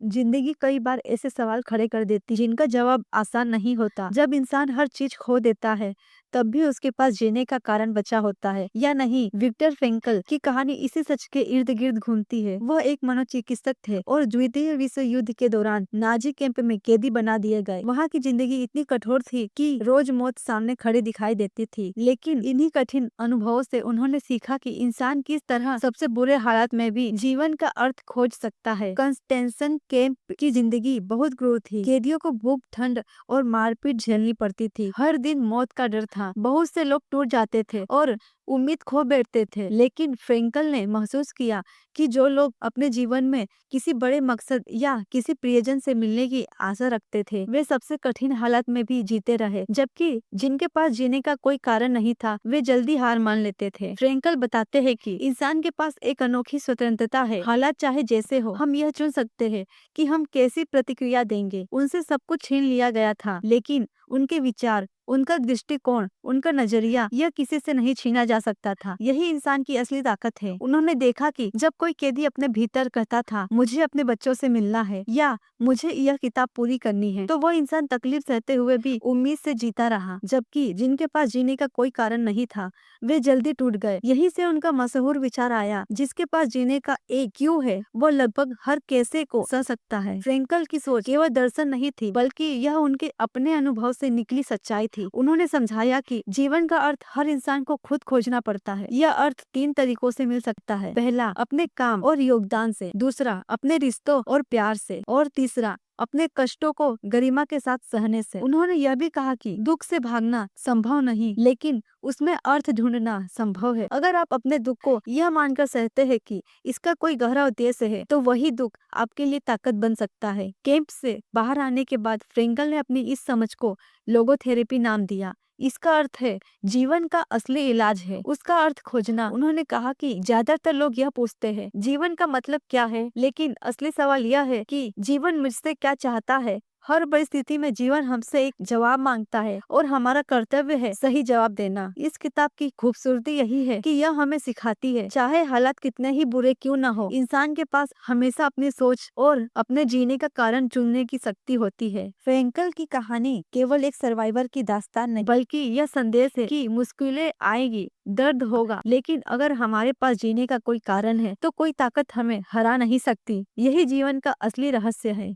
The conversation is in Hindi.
जिंदगी कई बार ऐसे सवाल खड़े कर देती जिनका जवाब आसान नहीं होता। जब इंसान हर चीज खो देता है तब भी उसके पास जीने का कारण बचा होता है या नहीं। विक्टर फ्रेंकल की कहानी इसी सच के इर्द गिर्द घूमती है। वह एक मनोचिकित्सक थे और द्वितीय विश्व युद्ध के दौरान नाजी कैंप में कैदी बना दिए गए। वहाँ की जिंदगी इतनी कठोर थी कि रोज मौत सामने खड़ी दिखाई देती थी, लेकिन इन्हीं कठिन अनुभवों से उन्होंने सीखा कि इंसान किस तरह सबसे बुरे हालात में भी जीवन का अर्थ खोज सकता है। कंस्टेंसन कैंप की जिंदगी बहुत क्रूर थी। कैदियों को भूख, ठंड और मारपीट झेलनी पड़ती थी। हर दिन मौत का डर था। बहुत से लोग टूट जाते थे और उम्मीद खो बैठते थे, लेकिन फ्रेंकल ने महसूस किया कि जो लोग अपने जीवन में किसी बड़े मकसद या किसी प्रियजन से मिलने की आशा रखते थे वे सबसे कठिन हालात में भी जीते रहे, जबकि जिनके पास जीने का कोई कारण नहीं था वे जल्दी हार मान लेते थे। फ्रेंकल बताते हैं कि इंसान के पास एक अनोखी स्वतंत्रता है। हालात चाहे जैसे हो, हम यह चुन सकते हैं कि हम कैसी प्रतिक्रिया देंगे। उनसे सब कुछ छीन लिया गया था, लेकिन उनके विचार, उनका दृष्टिकोण, उनका नजरिया यह किसी से नहीं छीना जा सकता था। यही इंसान की असली ताकत है। उन्होंने देखा कि जब कोई कैदी अपने भीतर कहता था मुझे अपने बच्चों से मिलना है या मुझे यह किताब पूरी करनी है, तो वह इंसान तकलीफ सहते हुए भी उम्मीद से जीता रहा, जबकि जिनके पास जीने का कोई कारण नहीं था वे जल्दी टूट गए। यही से उनका मशहूर विचार आया, जिसके पास जीने का एक क्यों है वो लगभग हर कैसे को सह सकता है। फ्रेंकल की सोच केवल दर्शन नहीं थी, बल्कि यह उनके अपने अनुभव से निकली सच्चाई थी। उन्होंने समझाया कि जीवन का अर्थ हर इंसान को खुद खोजना पड़ता है। यह अर्थ 3 तरीकों से मिल सकता है। पहला, अपने काम और योगदान से। दूसरा, अपने रिश्तों और प्यार से। और तीसरा, अपने कष्टों को गरिमा के साथ सहने से। उन्होंने यह भी कहा कि दुख से भागना संभव नहीं, लेकिन उसमें अर्थ ढूंढना संभव है। अगर आप अपने दुख को यह मानकर सहते हैं कि इसका कोई गहरा उद्देश्य है, तो वही दुख आपके लिए ताकत बन सकता है। कैंप से बाहर आने के बाद फ्रेंकल ने अपनी इस समझ को लोगोथेरेपी नाम दिया। इसका अर्थ है जीवन का असली इलाज है उसका अर्थ खोजना। उन्होंने कहा कि ज्यादातर लोग यह पूछते हैं जीवन का मतलब क्या है, लेकिन असली सवाल यह है कि जीवन मुझसे क्या चाहता है। हर परिस्थिति में जीवन हमसे एक जवाब मांगता है और हमारा कर्तव्य है सही जवाब देना। इस किताब की खूबसूरती यही है कि यह हमें सिखाती है, चाहे हालात कितने ही बुरे क्यों न हो, इंसान के पास हमेशा अपनी सोच और अपने जीने का कारण चुनने की शक्ति होती है। फ्रेंकल की कहानी केवल एक सर्वाइवर की दास्तान नहीं, बल्कि यह संदेश है कि मुश्किलें आएगी, दर्द होगा, लेकिन अगर हमारे पास जीने का कोई कारण है तो कोई ताकत हमें हरा नहीं सकती। यही जीवन का असली रहस्य है।